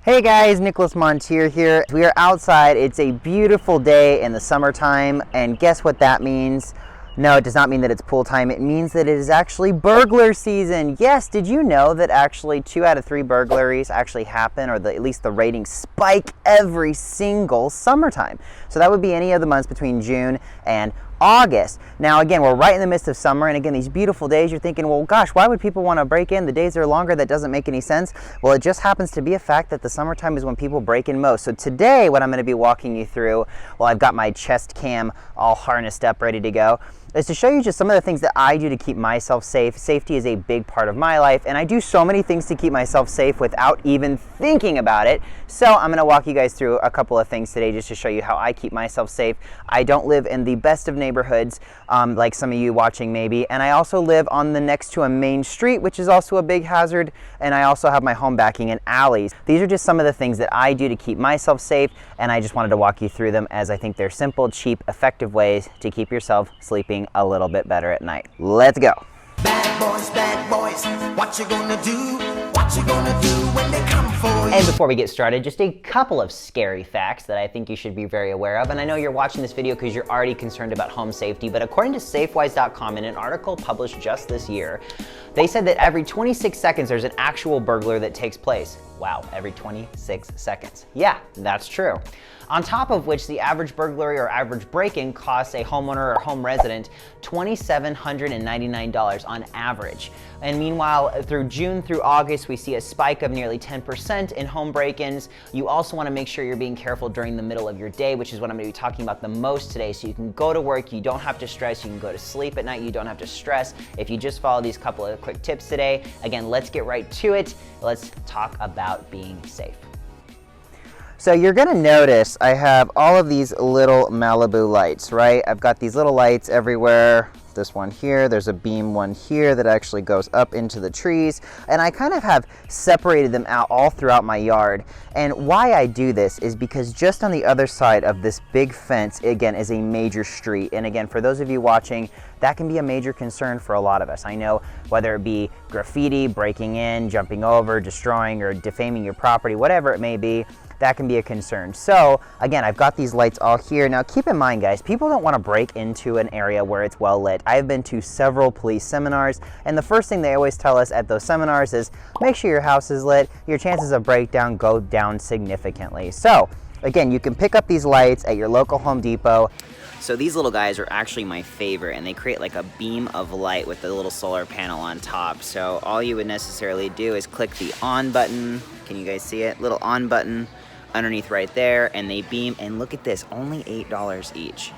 Hey guys, Nicholas Montier here. We are outside. It's a beautiful day in the summertime, and guess what that means? No, it does not mean that it's pool time. It means that it is actually burglar season. Yes, did you know that actually 2 out of 3 burglaries actually happen, or at least the ratings spike every single summertime? So that would be any of the months between June and August. Now again, we're right in the midst of summer, and again, these beautiful days, you're thinking, well gosh, why would people want to break in? The days are longer. That doesn't make any sense. Well, it just happens to be a fact that the summertime is when people break in most. So today, what I'm going to be walking you through, well, I've got my chest cam all harnessed up, ready to go, is to show you just some of the things that I do to keep myself safe. Safety is a big part of my life, and I do so many things to keep myself safe without even thinking about it. So I'm gonna walk you guys through a couple of things today just to show you how I keep myself safe. I don't live in the best of neighborhoods, like some of you watching maybe, and I also live on the next to a main street, which is also a big hazard, and I also have my home backing in alleys. These are just some of the things that I do to keep myself safe, and I just wanted to walk you through them as I think they're simple, cheap, effective ways to keep yourself sleeping a little bit better at night. Let's go. Bad boys, what you gonna do? What you gonna do when they come for you? And before we get started, just a couple of scary facts that I think you should be very aware of. And I know you're watching this video because you're already concerned about home safety, but according to Safewise.com, in an article published just this year, they said that every 26 seconds there's an actual burglar that takes place. Wow, every 26 seconds. Yeah, that's true. On top of which, the average burglary or average break-in costs a homeowner or home resident $2,799 on average. And meanwhile, through June through August, we see a spike of nearly 10% in home break-ins. You also want to make sure you're being careful during the middle of your day, which is what I'm going to be talking about the most today. So you can go to work, you don't have to stress, you can go to sleep at night, you don't have to stress if you just follow these couple of quick tips today. Again, let's get right to it. Let's talk about being safe. So you're gonna notice I have all of these little Malibu lights, right? I've got these little lights everywhere. This one here, there's a beam one here that actually goes up into the trees, and I kind of have separated them out all throughout my yard. And why I do this is because just on the other side of this big fence, again, is a major street. And again, for those of you watching, that can be a major concern for a lot of us. I know whether it be graffiti, breaking in, jumping over, destroying, or defaming your property, whatever it may be, that can be a concern. So again, I've got these lights all here. Now keep in mind, guys, people don't want to break into an area where it's well lit. I've been to several police seminars, and the first thing they always tell us at those seminars is make sure your house is lit. Your chances of breakdown go down significantly. So again, you can pick up these lights at your local Home Depot. So these little guys are actually my favorite, and they create like a beam of light with the little solar panel on top. So all you would necessarily do is click the on button. Can you guys see it? Little on button underneath right there, and they beam, and look at this, only $8 each.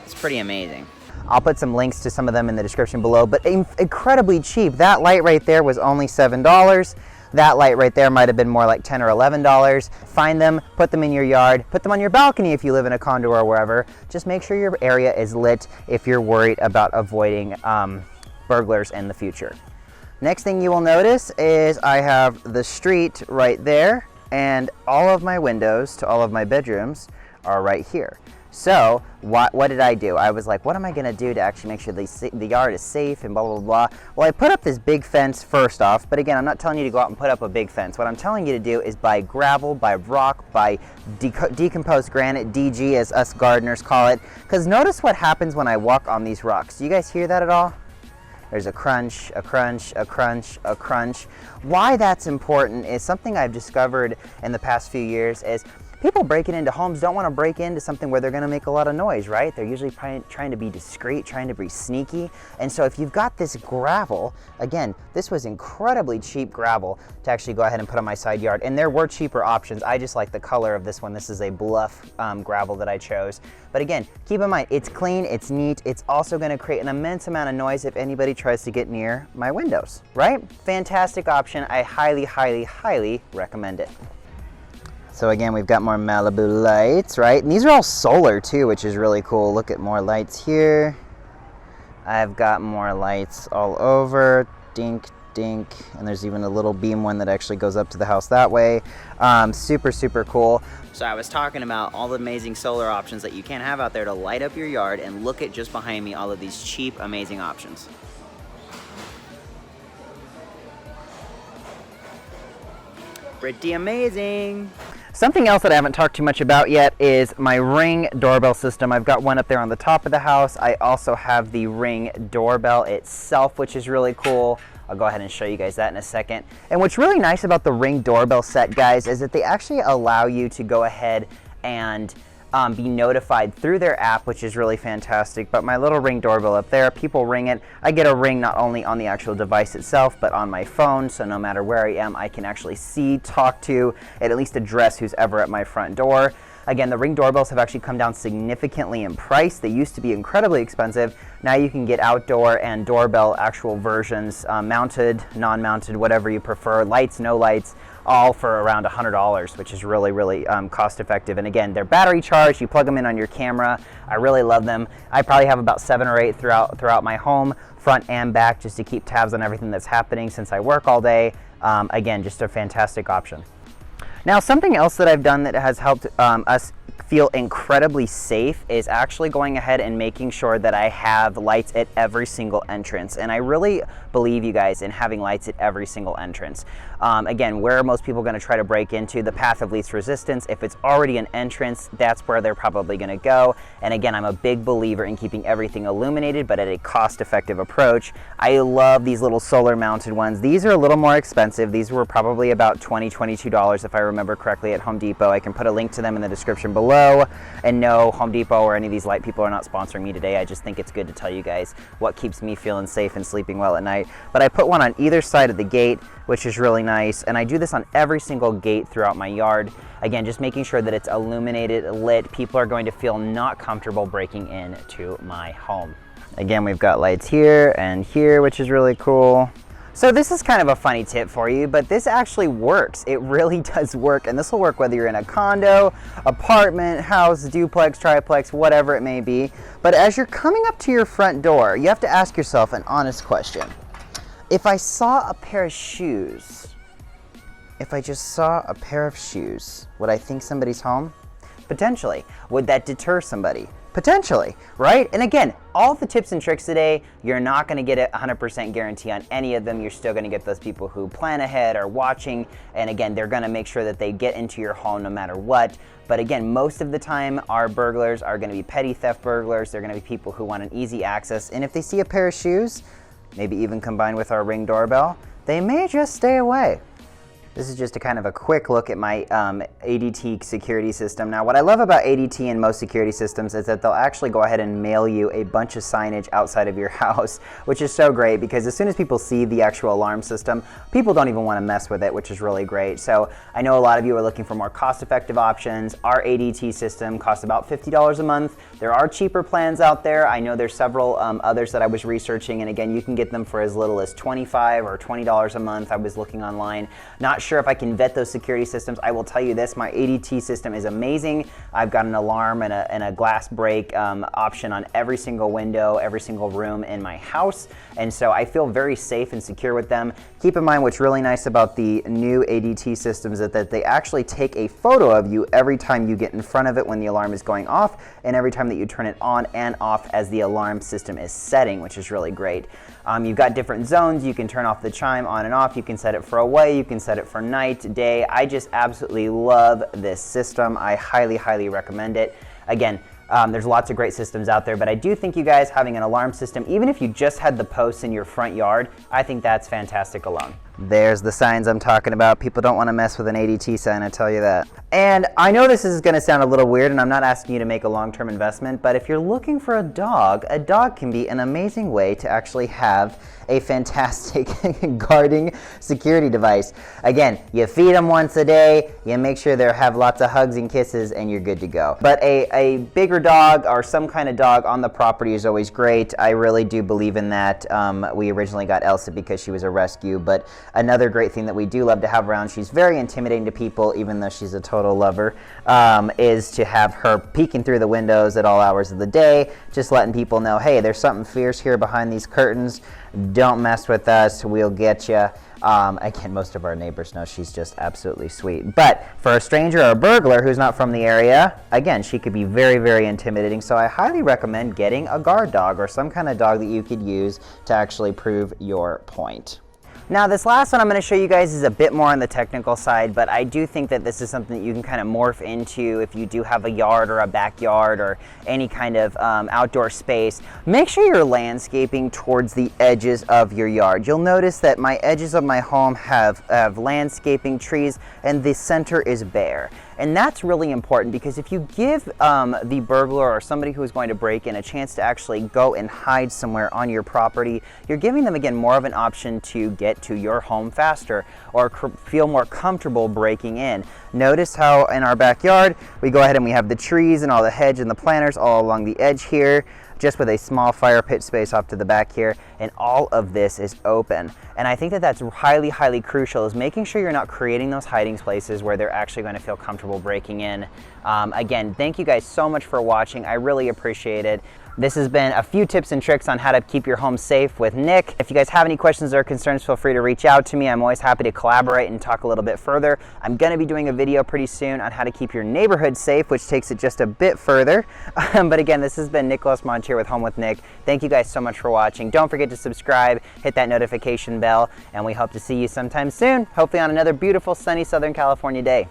It's pretty amazing. I'll put some links to some of them in the description below, but incredibly cheap. That light right there was only $7. That light right there might have been more like $10 or $11. Find them, put them in your yard, put them on your balcony if you live in a condo or wherever. Just make sure your area is lit if you're worried about avoiding burglars in the future. Next thing you will notice is I have the street right there, and all of my windows to all of my bedrooms are right here. So what did I do? I was like, what am I gonna do to actually make sure the yard is safe and blah, blah, blah. Well, I put up this big fence first off, but again, I'm not telling you to go out and put up a big fence. What I'm telling you to do is buy gravel, buy rock, buy decomposed granite, DG as us gardeners call it. Because notice what happens when I walk on these rocks. Do you guys hear that at all? There's a crunch, a crunch, a crunch, a crunch. Why that's important is something I've discovered in the past few years is people breaking into homes don't want to break into something where they're going to make a lot of noise, right? They're usually trying to be discreet, trying to be sneaky. And so if you've got this gravel, again, this was incredibly cheap gravel to actually go ahead and put on my side yard. And there were cheaper options. I just like the color of this one. This is a bluff gravel that I chose. But again, keep in mind, it's clean, it's neat. It's also going to create an immense amount of noise if anybody tries to get near my windows, right? Fantastic option. I highly, highly, highly recommend it. So again, we've got more Malibu lights, right? And these are all solar too, which is really cool. Look at more lights here. I've got more lights all over. Dink, dink. And there's even a little beam one that actually goes up to the house that way. Super, super cool. So I was talking about all the amazing solar options that you can have out there to light up your yard, and look at just behind me, all of these cheap, amazing options. Pretty amazing. Something else that I haven't talked too much about yet is my Ring doorbell system. I've got one up there on the top of the house. I also have the Ring doorbell itself, which is really cool. I'll go ahead and show you guys that in a second. And what's really nice about the Ring doorbell set, guys, is that they actually allow you to go ahead and be notified through their app, which is really fantastic. But my little Ring doorbell up there, people ring it. I get a ring not only on the actual device itself, but on my phone, so no matter where I am, I can actually see, talk to, and at least address who's ever at my front door. Again, the Ring doorbells have actually come down significantly in price. They used to be incredibly expensive. Now you can get outdoor and doorbell actual versions, mounted, non-mounted, whatever you prefer, lights, no lights, all for around $100, which is really, really cost effective. And again, they're battery charged. You plug them in on your camera. I really love them. I probably have about 7 or 8 throughout my home, front and back, just to keep tabs on everything that's happening since I work all day. Again, just a fantastic option. Now, something else that I've done that has helped us feel incredibly safe is actually going ahead and making sure that I have lights at every single entrance. And I really believe, you guys, in having lights at every single entrance. Again, where are most people going to try to break into? The path of least resistance. If it's already an entrance, that's where they're probably going to go. And again, I'm a big believer in keeping everything illuminated, but at a cost-effective approach. I love these little solar mounted ones. These are a little more expensive. These were probably about $20, $22 if I remember correctly at Home Depot. I can put a link to them in the description below. And no, Home Depot or any of these light people are not sponsoring me today. I just think it's good to tell you guys what keeps me feeling safe and sleeping well at night. But I put one on either side of the gate, which is really nice. And I do this on every single gate throughout my yard. Again, just making sure that it's illuminated, lit. People are going to feel not comfortable breaking into my home. Again, we've got lights here and here, which is really cool. So this is kind of a funny tip for you, but this actually works. It really does work, and this will work whether you're in a condo, apartment, house, duplex, triplex, whatever it may be. But as you're coming up to your front door, you have to ask yourself an honest question. If I saw a pair of shoes, if I just saw a pair of shoes, would I think somebody's home? Potentially. Would that deter somebody? Potentially, right? And again, all the tips and tricks today, you're not going to get a 100% guarantee on any of them. You're still going to get those people who plan ahead, are watching, and again, they're going to make sure that they get into your home no matter what. But again, most of the time, our burglars are going to be petty theft burglars. They're going to be people who want an easy access. And if they see a pair of shoes, maybe even combined with our Ring doorbell, they may just stay away. This is just a kind of a quick look at my ADT security system. Now, what I love about ADT and most security systems is that they'll actually go ahead and mail you a bunch of signage outside of your house, which is so great because as soon as people see the actual alarm system, people don't even want to mess with it, which is really great. So I know a lot of you are looking for more cost-effective options. Our ADT system costs about $50 a month. There are cheaper plans out there. I know there's several others that I was researching, and again, you can get them for as little as $25 or $20 a month. I was looking online. Not sure if I can vet those security systems. I will tell you this, my ADT system is amazing. I've got an alarm and a glass break option on every single window, every single room in my house. And so I feel very safe and secure with them. Keep in mind what's really nice about the new ADT systems is that they actually take a photo of you every time you get in front of it when the alarm is going off and every time that you turn it on and off as the alarm system is setting, which is really great. You've got different zones. You can turn off the chime on and off. You can set it for away. You can set it for night, day. I just absolutely love this system. I highly, highly recommend it. Again, there's lots of great systems out there, but I do think you guys having an alarm system, even if you just had the posts in your front yard, I think that's fantastic alone. There's the signs I'm talking about. People don't want to mess with an ADT sign, I tell you that. And I know this is going to sound a little weird, and I'm not asking you to make a long-term investment, but if you're looking for a dog can be an amazing way to actually have a fantastic guarding security device. Again, you feed them once a day, you make sure they have lots of hugs and kisses, and you're good to go. But a bigger dog or some kind of dog on the property is always great. I really do believe in that. We originally got Elsa because she was a rescue, but another great thing that we do love to have around, she's very intimidating to people, even though she's a total lover, is to have her peeking through the windows at all hours of the day, just letting people know, hey, there's something fierce here behind these curtains. Don't mess with us. We'll get you. Again, most of our neighbors know she's just absolutely sweet. But for a stranger or a burglar who's not from the area, again, she could be very, very intimidating. So I highly recommend getting a guard dog or some kind of dog that you could use to actually prove your point. Now this last one I'm going to show you guys is a bit more on the technical side, but I do think that this is something that you can kind of morph into if you do have a yard or a backyard or any kind of outdoor space. Make sure you're landscaping towards the edges of your yard. You'll notice that my edges of my home have landscaping, trees, and the center is bare. And that's really important because if you give the burglar or somebody who is going to break in a chance to actually go and hide somewhere on your property, you're giving them, again, more of an option to get to your home faster or feel more comfortable breaking in. Notice how in our backyard, we go ahead and we have the trees and all the hedge and the planters all along the edge here, just with a small fire pit space off to the back here, and all of this is open. And I think that that's highly, highly crucial, is making sure you're not creating those hiding places where they're actually going to feel comfortable breaking in. Again, thank you guys so much for watching. I really appreciate it. This has been a few tips and tricks on how to keep your home safe with Nick. If you guys have any questions or concerns, feel free to reach out to me. I'm always happy to collaborate and talk a little bit further. I'm going to be doing a video pretty soon on how to keep your neighborhood safe, which takes it just a bit further. But again, this has been Nicholas Montier with Home with Nick. Thank you guys so much for watching. Don't forget to subscribe, hit that notification bell, and we hope to see you sometime soon, hopefully on another beautiful sunny Southern California day.